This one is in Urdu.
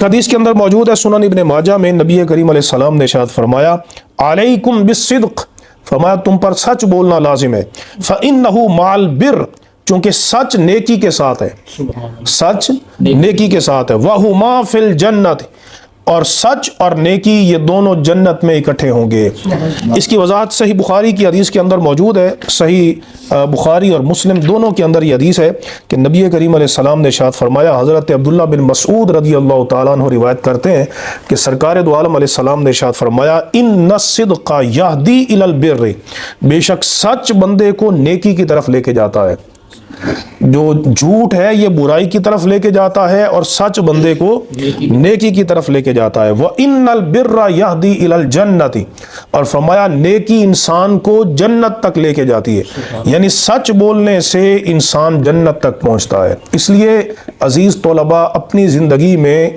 حدیث کے اندر موجود ہے سنن ابن ماجہ میں، نبی کریم علیہ السلام نے ارشاد فرمایا علیکم بالصدق، فرمایا تم پر سچ بولنا لازم ہے، فإنہ مع البر، چونکہ سچ نیکی کے ساتھ ہے، سچ نیکی کے ساتھ ہے، وہما فی الجنت، اور سچ اور نیکی یہ دونوں جنت میں اکٹھے ہوں گے۔ اس کی وضاحت صحیح بخاری کی حدیث کے اندر موجود ہے، صحیح بخاری اور مسلم دونوں کے اندر یہ حدیث ہے کہ نبی کریم علیہ السلام نے ارشاد فرمایا، حضرت عبداللہ بن مسعود رضی اللہ تعالیٰ عنہ روایت کرتے ہیں کہ سرکار دو عالم علیہ السلام نے ارشاد فرمایا، ان الصدق یہدی الی البر، بے شک سچ بندے کو نیکی کی طرف لے کے جاتا ہے، جو جھوٹ ہے یہ برائی کی طرف لے کے جاتا ہے، اور سچ بندے کو نیکی کی طرف لے کے جاتا ہے۔ وَإِنَّ الْبِرَّ يَهْدِي إِلَى الْجَنَّةِ، اور فرمایا نیکی انسان کو جنت تک لے کے جاتی ہے، یعنی سچ بولنے سے انسان جنت تک پہنچتا ہے۔ اس لیے عزیز طلباء، اپنی زندگی میں